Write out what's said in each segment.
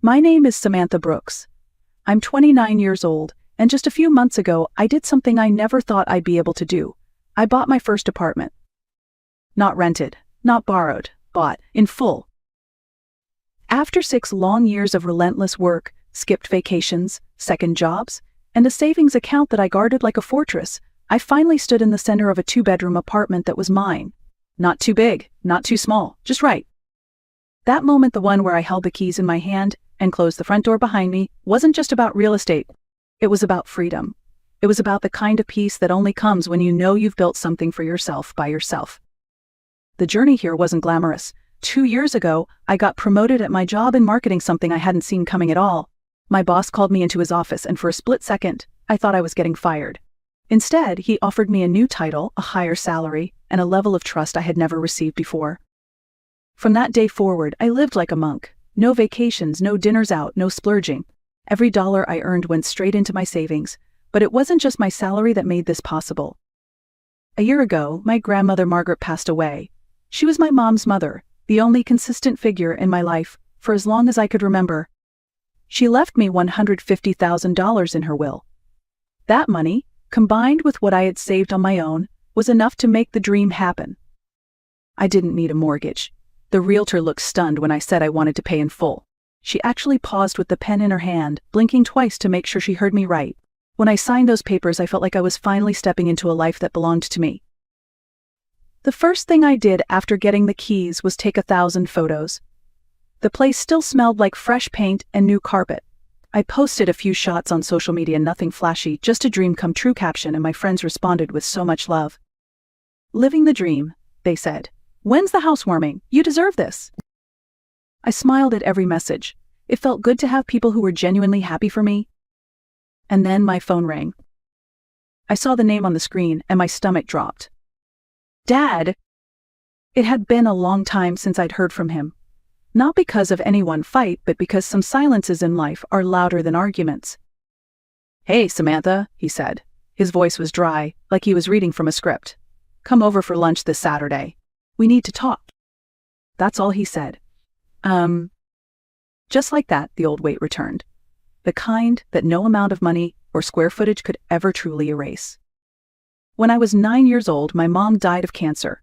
My name is Samantha Brooks. I'm 29 years old, and just a few months ago, I did something I never thought I'd be able to do. I bought my first apartment. Not rented, not borrowed, bought in full. After 6 long years of relentless work, skipped vacations, second jobs, and a savings account that I guarded like a fortress, I finally stood in the center of a 2-bedroom apartment that was mine. Not too big, not too small, just right. That moment, the one where I held the keys in my hand and closed the front door behind me, wasn't just about real estate. It was about freedom. It was about the kind of peace that only comes when you know you've built something for yourself by yourself. The journey here wasn't glamorous. 2 years ago, I got promoted at my job in marketing, something I hadn't seen coming at all. My boss called me into his office, and for a split second, I thought I was getting fired. Instead, he offered me a new title, a higher salary, and a level of trust I had never received before. From that day forward, I lived like a monk. No vacations, no dinners out, no splurging. Every dollar I earned went straight into my savings. But it wasn't just my salary that made this possible. A year ago, my grandmother Margaret passed away. She was my mom's mother, the only consistent figure in my life for as long as I could remember. She left me $150,000 in her will. That money, combined with what I had saved on my own, was enough to make the dream happen. I didn't need a mortgage. The realtor looked stunned when I said I wanted to pay in full. She actually paused with the pen in her hand, blinking twice to make sure she heard me right. When I signed those papers, I felt like I was finally stepping into a life that belonged to me. The first thing I did after getting the keys was take 1,000 photos. The place still smelled like fresh paint and new carpet. I posted a few shots on social media, nothing flashy, just a dream come true caption, and my friends responded with so much love. "Living the dream," they said. "When's the housewarming? You deserve this." I smiled at every message. It felt good to have people who were genuinely happy for me. And then my phone rang. I saw the name on the screen and my stomach dropped. Dad! It had been a long time since I'd heard from him. Not because of any one fight, but because some silences in life are louder than arguments. "Hey, Samantha," he said. His voice was dry, like he was reading from a script. "Come over for lunch this Saturday. We need to talk." That's all he said. Just like that, the old weight returned. The kind that no amount of money or square footage could ever truly erase. When I was 9 years old, my mom died of cancer.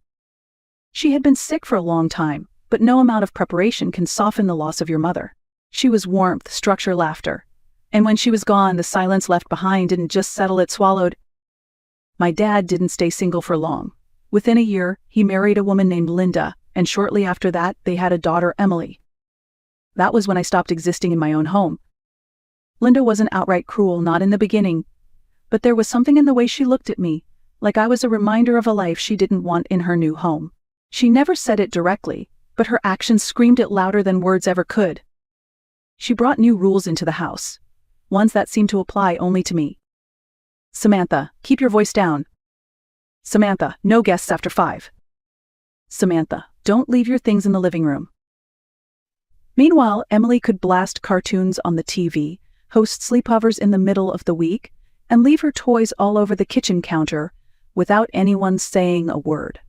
She had been sick for a long time, but no amount of preparation can soften the loss of your mother. She was warmth, structure, laughter. And when she was gone, the silence left behind didn't just settle, it swallowed. My dad didn't stay single for long. Within a year, he married a woman named Linda, and shortly after that, they had a daughter, Emily. That was when I stopped existing in my own home. Linda wasn't outright cruel, not in the beginning. But there was something in the way she looked at me, like I was a reminder of a life she didn't want in her new home. She never said it directly, but her actions screamed it louder than words ever could. She brought new rules into the house, ones that seemed to apply only to me. "Samantha, keep your voice down. Samantha, no guests after 5. Samantha, don't leave your things in the living room." Meanwhile, Emily could blast cartoons on the TV, host sleepovers in the middle of the week, and leave her toys all over the kitchen counter without anyone saying a word.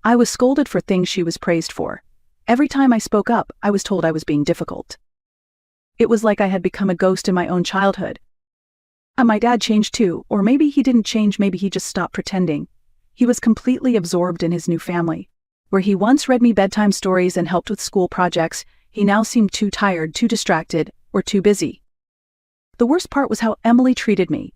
I was scolded for things she was praised for. Every time I spoke up, I was told I was being difficult. It was like I had become a ghost in my own childhood. And my dad changed too, or maybe he didn't change, maybe he just stopped pretending. He was completely absorbed in his new family. Where he once read me bedtime stories and helped with school projects, he now seemed too tired, too distracted, or too busy. The worst part was how Emily treated me.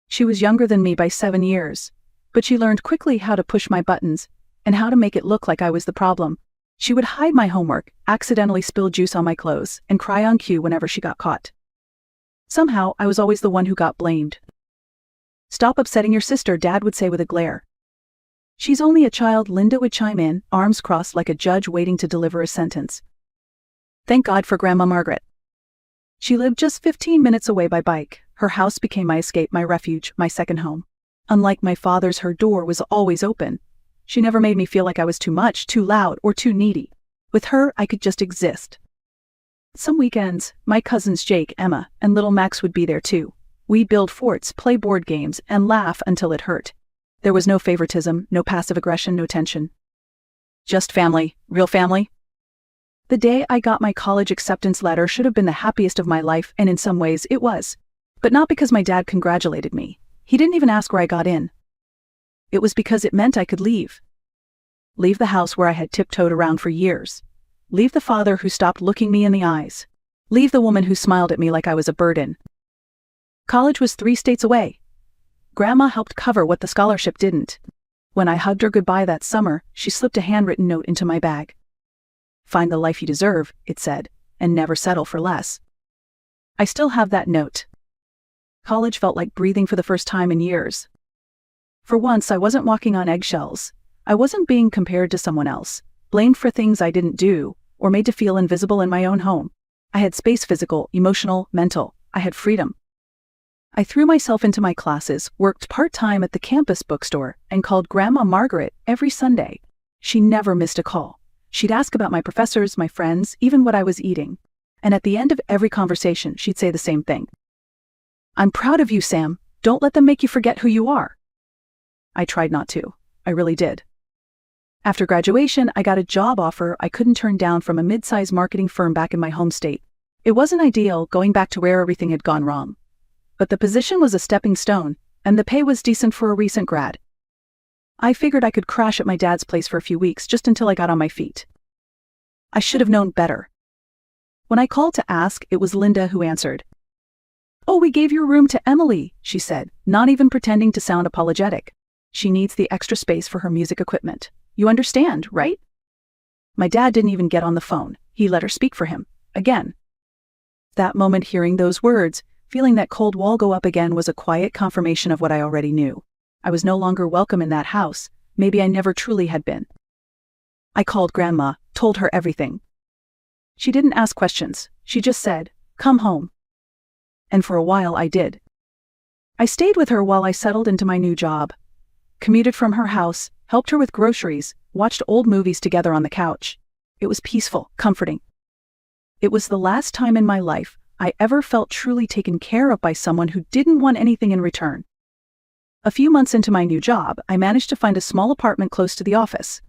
She was younger than me by 7 years, but she learned quickly how to push my buttons and how to make it look like I was the problem. She would hide my homework, accidentally spill juice on my clothes, and cry on cue whenever she got caught. Somehow, I was always the one who got blamed. "Stop upsetting your sister," Dad would say with a glare. "She's only a child," Linda would chime in, arms crossed like a judge waiting to deliver a sentence. Thank God for Grandma Margaret. She lived just 15 minutes away by bike. Her house became my escape, my refuge, my second home. Unlike my father's, her door was always open. She never made me feel like I was too much, too loud, or too needy. With her, I could just exist. Some weekends, my cousins Jake, Emma, and little Max would be there too. We'd build forts, play board games, and laugh until it hurt. There was no favoritism, no passive aggression, no tension. Just family, real family. The day I got my college acceptance letter should have been the happiest of my life, and in some ways it was. But not because my dad congratulated me. He didn't even ask where I got in. It was because it meant I could leave. Leave the house where I had tiptoed around for years. Leave the father who stopped looking me in the eyes. Leave the woman who smiled at me like I was a burden. College was 3 states away. Grandma helped cover what the scholarship didn't. When I hugged her goodbye that summer, she slipped a handwritten note into my bag. "Find the life you deserve," it said, "and never settle for less." I still have that note. College felt like breathing for the first time in years. For once, I wasn't walking on eggshells. I wasn't being compared to someone else, blamed for things I didn't do, or made to feel invisible in my own home. I had space, physical, emotional, mental. I had freedom. I threw myself into my classes, worked part-time at the campus bookstore, and called Grandma Margaret every Sunday. She never missed a call. She'd ask about my professors, my friends, even what I was eating. And at the end of every conversation, she'd say the same thing. "I'm proud of you, Sam. Don't let them make you forget who you are." I tried not to. I really did. After graduation, I got a job offer I couldn't turn down from a mid-size marketing firm back in my home state. It wasn't ideal, going back to where everything had gone wrong. But the position was a stepping stone, and the pay was decent for a recent grad. I figured I could crash at my dad's place for a few weeks just until I got on my feet. I should have known better. When I called to ask, it was Linda who answered. "Oh, we gave your room to Emily," she said, not even pretending to sound apologetic. "She needs the extra space for her music equipment. You understand, right?" My dad didn't even get on the phone. He let her speak for him, again. That moment, hearing those words, feeling that cold wall go up again, was a quiet confirmation of what I already knew. I was no longer welcome in that house. Maybe I never truly had been. I called Grandma, told her everything. She didn't ask questions. She just said, "Come home." And for a while I did. I stayed with her while I settled into my new job. Commuted from her house, helped her with groceries, watched old movies together on the couch. It was peaceful, comforting. It was the last time in my life I ever felt truly taken care of by someone who didn't want anything in return. A few months into my new job, I managed to find a small apartment close to the office.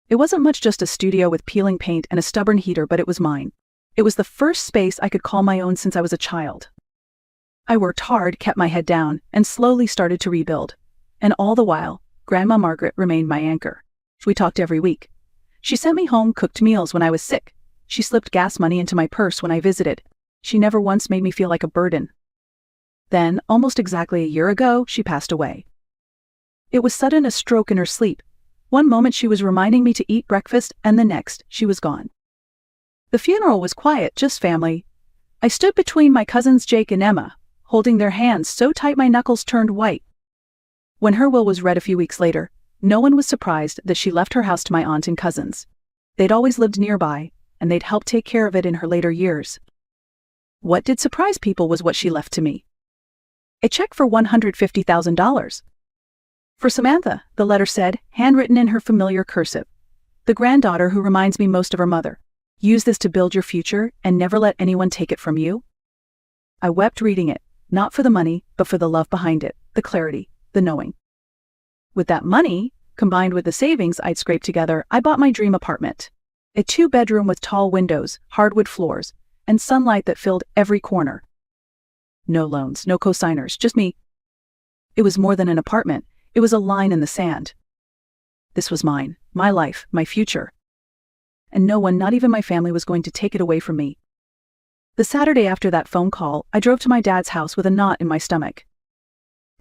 It wasn't much, just a studio with peeling paint and a stubborn heater, but it was mine. It was the first space I could call my own since I was a child. I worked hard, kept my head down, and slowly started to rebuild. And all the while, Grandma Margaret remained my anchor. We talked every week. She sent me home-cooked meals when I was sick. She slipped gas money into my purse when I visited. She never once made me feel like a burden. Then, almost exactly a year ago, she passed away. It was sudden, a stroke in her sleep. One moment she was reminding me to eat breakfast, and the next, she was gone. The funeral was quiet, just family. I stood between my cousins Jake and Emma, holding their hands so tight my knuckles turned white. When her will was read a few weeks later, no one was surprised that she left her house to my aunt and cousins. They'd always lived nearby, and they'd helped take care of it in her later years. What did surprise people was what she left to me. A check for $150,000. For Samantha, the letter said, handwritten in her familiar cursive. "The granddaughter who reminds me most of her mother. Use this to build your future and never let anyone take it from you." I wept reading it, not for the money, but for the love behind it, the clarity, the knowing. With that money, combined with the savings I'd scraped together, I bought my dream apartment. A 2-bedroom with tall windows, hardwood floors, and sunlight that filled every corner. No loans, no co-signers, just me. It was more than an apartment. It was a line in the sand. This was mine, my life, my future. And no one, not even my family, was going to take it away from me. The Saturday after that phone call, I drove to my dad's house with a knot in my stomach.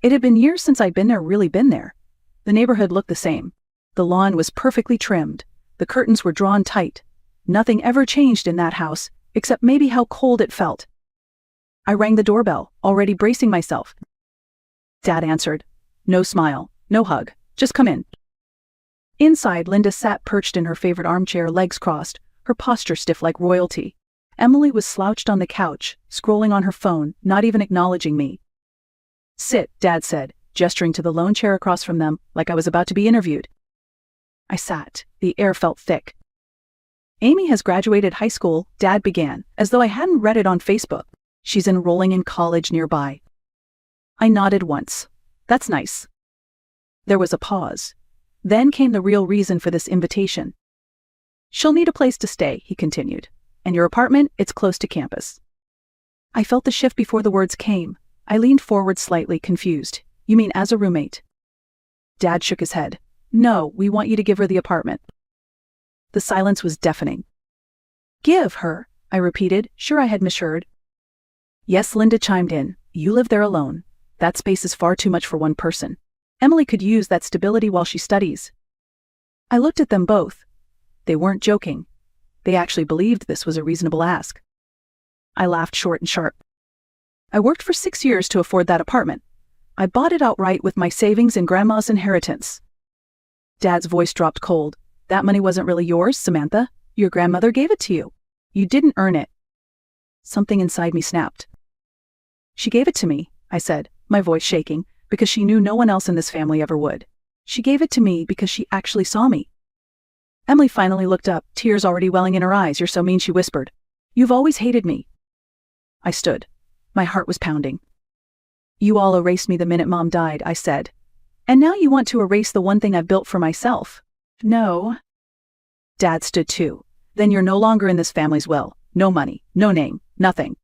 It had been years since I'd really been there. The neighborhood looked the same. The lawn was perfectly trimmed. The curtains were drawn tight. Nothing ever changed in that house, except maybe how cold it felt. I rang the doorbell, already bracing myself. Dad answered. No smile, no hug, just come in. Inside, Linda sat perched in her favorite armchair, legs crossed, her posture stiff like royalty. Emily was slouched on the couch, scrolling on her phone, not even acknowledging me. "Sit," Dad said, gesturing to the lone chair across from them, like I was about to be interviewed. I sat. The air felt thick. "Amy has graduated high school," Dad began, as though I hadn't read it on Facebook. "She's enrolling in college nearby." I nodded once. "That's nice." There was a pause. Then came the real reason for this invitation. She'll need a place to stay, he continued. And your apartment, it's close to campus. I felt the shift before the words came. I leaned forward slightly, confused. You mean as a roommate? Dad shook his head. No, we want you to give her the apartment. The silence was deafening. Give her, I repeated, sure I had misheard. Yes, Linda chimed in. You live there alone. That space is far too much for one person. Emily could use that stability while she studies. I looked at them both. They weren't joking. They actually believed this was a reasonable ask. I laughed short and sharp. I worked for 6 years to afford that apartment. I bought it outright with my savings and Grandma's inheritance. Dad's voice dropped cold. That money wasn't really yours, Samantha. Your grandmother gave it to you. You didn't earn it. Something inside me snapped. She gave it to me, I said, my voice shaking, because she knew no one else in this family ever would. She gave it to me because she actually saw me. Emily finally looked up, tears already welling in her eyes. You're so mean, she whispered. You've always hated me. I stood. My heart was pounding. You all erased me the minute Mom died, I said. And now you want to erase the one thing I've built for myself. No. Dad stood too. Then you're no longer in this family's will. No money, no name, nothing.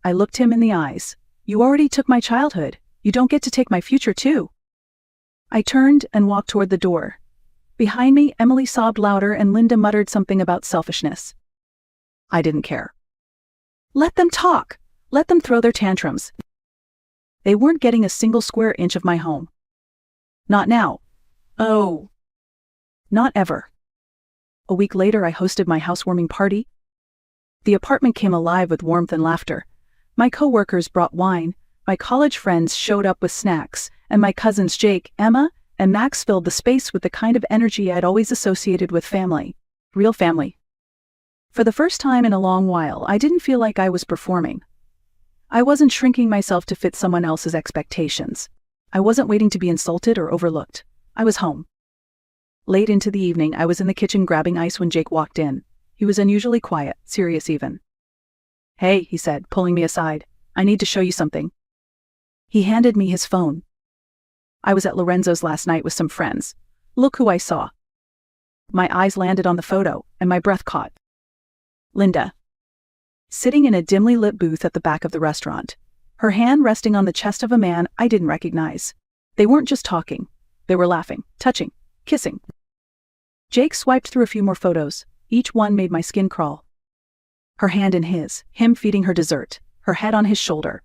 I looked him in the eyes. You already took my childhood. You don't get to take my future too. I turned and walked toward the door. Behind me, Emily sobbed louder and Linda muttered something about selfishness. I didn't care. Let them talk. Let them throw their tantrums. They weren't getting a single square inch of my home. Not now. Oh. Not ever. A week later, I hosted my housewarming party. The apartment came alive with warmth and laughter. My coworkers brought wine, my college friends showed up with snacks, and my cousins Jake, Emma, and Max filled the space with the kind of energy I'd always associated with family. Real family. For the first time in a long while, I didn't feel like I was performing. I wasn't shrinking myself to fit someone else's expectations. I wasn't waiting to be insulted or overlooked. I was home. Late into the evening, I was in the kitchen grabbing ice when Jake walked in. He was unusually quiet, serious even. Hey, he said, pulling me aside. I need to show you something. He handed me his phone. I was at Lorenzo's last night with some friends. Look who I saw. My eyes landed on the photo, and my breath caught. Linda. Sitting in a dimly lit booth at the back of the restaurant. Her hand resting on the chest of a man I didn't recognize. They weren't just talking. They were laughing, touching, kissing. Jake swiped through a few more photos. Each one made my skin crawl. Her hand in his, him feeding her dessert, her head on his shoulder.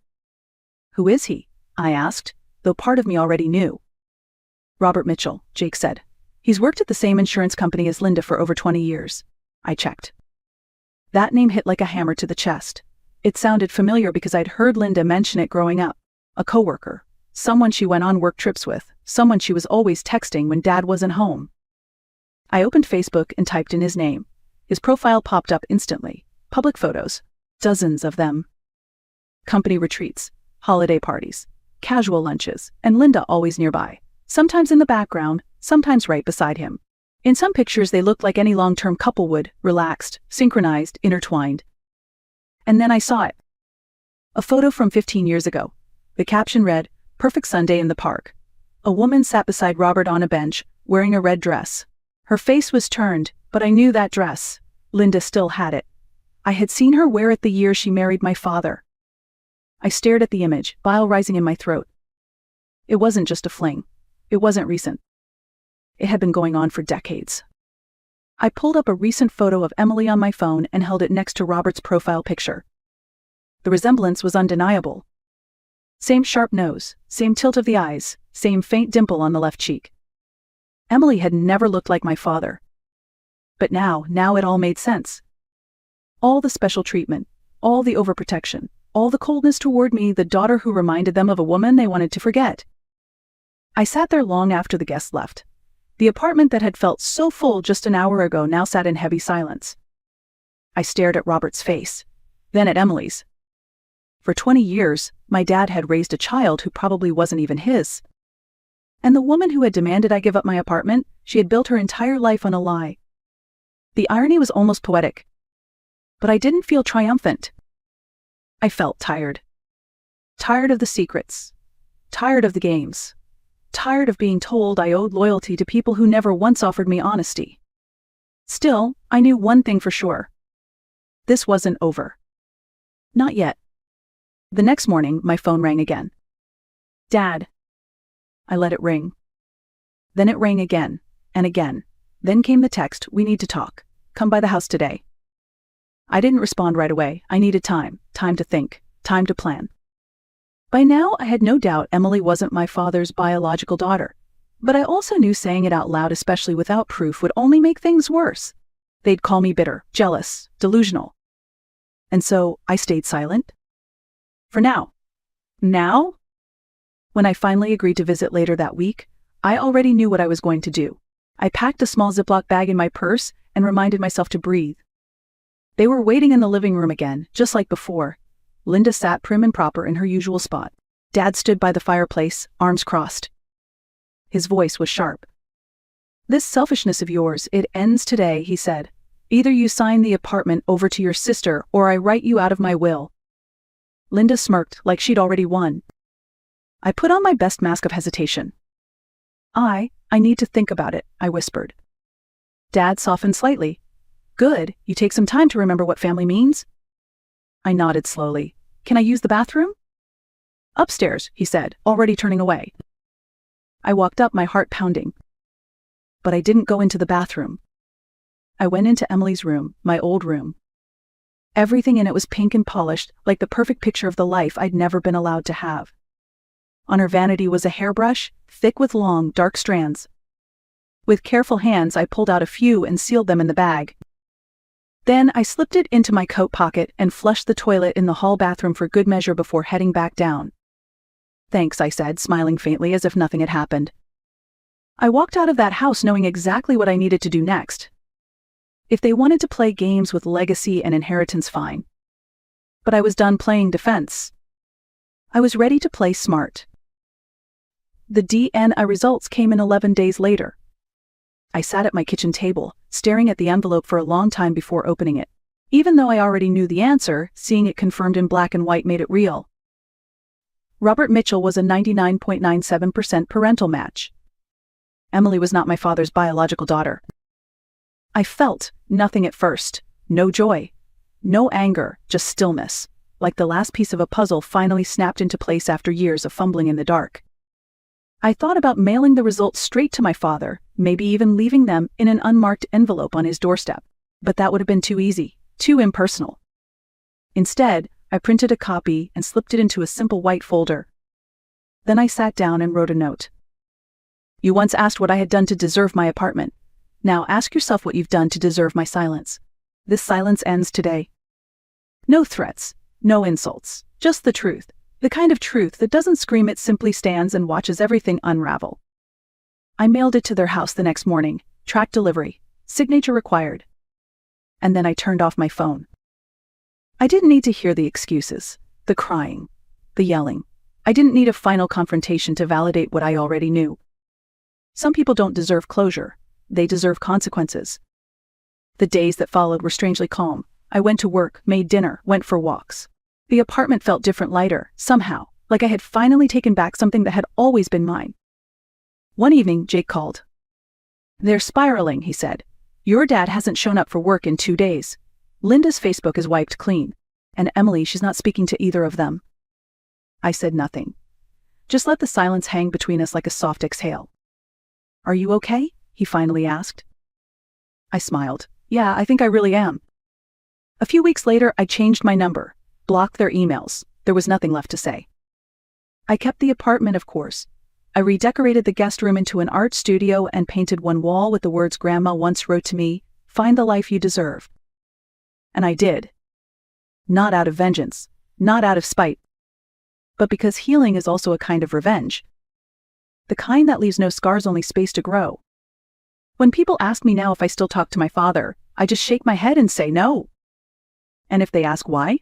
Who is he? I asked, though part of me already knew. Robert Mitchell, Jake said. He's worked at the same insurance company as Linda for over 20 years. I checked. That name hit like a hammer to the chest. It sounded familiar because I'd heard Linda mention it growing up. A coworker. Someone she went on work trips with. Someone she was always texting when Dad wasn't home. I opened Facebook and typed in his name. His profile popped up instantly. Public photos. Dozens of them. Company retreats. Holiday parties. Casual lunches. And Linda always nearby. Sometimes in the background, sometimes right beside him. In some pictures they looked like any long-term couple would, relaxed, synchronized, intertwined. And then I saw it. A photo from 15 years ago. The caption read, "Perfect Sunday in the park." A woman sat beside Robert on a bench, wearing a red dress. Her face was turned, but I knew that dress. Linda still had it. I had seen her wear it the year she married my father. I stared at the image, bile rising in my throat. It wasn't just a fling. It wasn't recent. It had been going on for decades. I pulled up a recent photo of Emily on my phone and held it next to Robert's profile picture. The resemblance was undeniable. Same sharp nose, same tilt of the eyes, same faint dimple on the left cheek. Emily had never looked like my father. But now it all made sense. All the special treatment, all the overprotection, all the coldness toward me, the daughter who reminded them of a woman they wanted to forget. I sat there long after the guests left. The apartment that had felt so full just an hour ago now sat in heavy silence. I stared at Robert's face, then at Emily's. For 20 years, my dad had raised a child who probably wasn't even his. And the woman who had demanded I give up my apartment, she had built her entire life on a lie. The irony was almost poetic. But I didn't feel triumphant. I felt tired. Tired of the secrets. Tired of the games. Tired of being told I owed loyalty to people who never once offered me honesty. Still, I knew one thing for sure. This wasn't over. Not yet. The next morning, my phone rang again. Dad. I let it ring. Then it rang again, and again. Then came the text, "We need to talk. Come by the house today." I didn't respond right away. I needed time to think, time to plan. By now, I had no doubt Emily wasn't my father's biological daughter. But I also knew saying it out loud, especially without proof, would only make things worse. They'd call me bitter, jealous, delusional. And so I stayed silent. For now. Now? When I finally agreed to visit later that week, I already knew what I was going to do. I packed a small Ziploc bag in my purse and reminded myself to breathe. They were waiting in the living room again, just like before. Linda sat prim and proper in her usual spot. Dad stood by the fireplace, arms crossed. His voice was sharp. "This selfishness of yours, it ends today," he said. "Either you sign the apartment over to your sister or I write you out of my will." Linda smirked like she'd already won. I put on my best mask of hesitation. I need to think about it," I whispered. Dad softened slightly. "Good, you take some time to remember what family means?" I nodded slowly. "Can I use the bathroom?" "Upstairs," he said, already turning away. I walked up, my heart pounding. But I didn't go into the bathroom. I went into Emily's room, my old room. Everything in it was pink and polished, like the perfect picture of the life I'd never been allowed to have. On her vanity was a hairbrush, thick with long, dark strands. With careful hands, I pulled out a few and sealed them in the bag. Then I slipped it into my coat pocket and flushed the toilet in the hall bathroom for good measure before heading back down. "Thanks," I said, smiling faintly as if nothing had happened. I walked out of that house knowing exactly what I needed to do next. If they wanted to play games with legacy and inheritance, fine. But I was done playing defense. I was ready to play smart. The DNA results came in 11 days later. I sat at my kitchen table, staring at the envelope for a long time before opening it. Even though I already knew the answer, seeing it confirmed in black and white made it real. Robert Mitchell was a 99.97% parental match. Emily was not my father's biological daughter. I felt nothing at first. No joy. No anger, just stillness. Like the last piece of a puzzle finally snapped into place after years of fumbling in the dark. I thought about mailing the results straight to my father, maybe even leaving them in an unmarked envelope on his doorstep. But that would have been too easy, too impersonal. Instead, I printed a copy and slipped it into a simple white folder. Then I sat down and wrote a note. "You once asked what I had done to deserve my apartment. Now ask yourself what you've done to deserve my silence. This silence ends today." No threats, no insults, just the truth. The kind of truth that doesn't scream, it simply stands and watches everything unravel. I mailed it to their house the next morning, tracked delivery, signature required. And then I turned off my phone. I didn't need to hear the excuses, the crying, the yelling. I didn't need a final confrontation to validate what I already knew. Some people don't deserve closure. They deserve consequences. The days that followed were strangely calm. I went to work, made dinner, went for walks. The apartment felt different, lighter, somehow, like I had finally taken back something that had always been mine. One evening, Jake called. "They're spiraling," he said. "Your dad hasn't shown up for work in 2 days. Linda's Facebook is wiped clean. And Emily, she's not speaking to either of them." I said nothing. Just let the silence hang between us like a soft exhale. "Are you okay?" he finally asked. I smiled. "Yeah, I think I really am." A few weeks later, I changed my number, blocked their emails. There was nothing left to say. I kept the apartment, of course. I redecorated the guest room into an art studio and painted one wall with the words Grandma once wrote to me, "Find the life you deserve." And I did. Not out of vengeance, not out of spite, but because healing is also a kind of revenge. The kind that leaves no scars, only space to grow. When people ask me now if I still talk to my father, I just shake my head and say no. And if they ask why?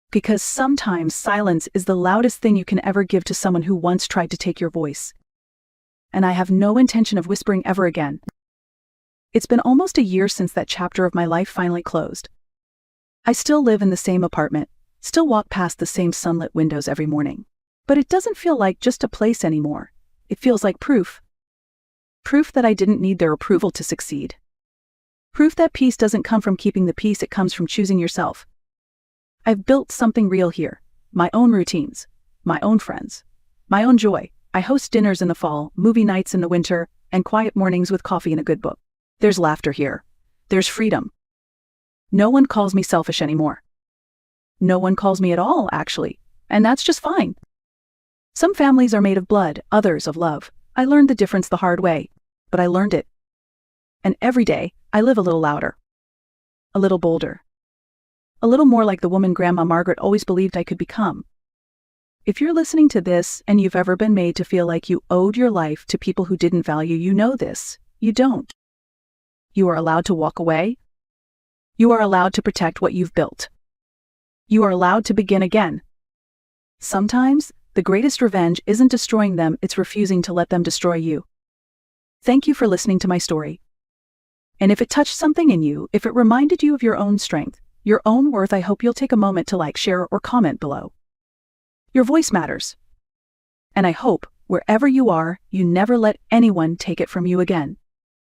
Because sometimes silence is the loudest thing you can ever give to someone who once tried to take your voice. And I have no intention of whispering ever again. It's been almost a year since that chapter of my life finally closed. I still live in the same apartment, still walk past the same sunlit windows every morning. But it doesn't feel like just a place anymore. It feels like proof. Proof that I didn't need their approval to succeed. Proof that peace doesn't come from keeping the peace, it comes from choosing yourself. I've built something real here. My own routines. My own friends. My own joy. I host dinners in the fall, movie nights in the winter, and quiet mornings with coffee and a good book. There's laughter here. There's freedom. No one calls me selfish anymore. No one calls me at all, actually, and that's just fine. Some families are made of blood, others of love. I learned the difference the hard way, but I learned it. And every day, I live a little louder. A little bolder. A little more like the woman Grandma Margaret always believed I could become. If you're listening to this and you've ever been made to feel like you owed your life to people who didn't value you, know this. You don't. You are allowed to walk away. You are allowed to protect what you've built. You are allowed to begin again. Sometimes, the greatest revenge isn't destroying them, it's refusing to let them destroy you. Thank you for listening to my story. And if it touched something in you, if it reminded you of your own strength, your own worth, I hope you'll take a moment to like, share, or comment below. Your voice matters. And I hope, wherever you are, you never let anyone take it from you again.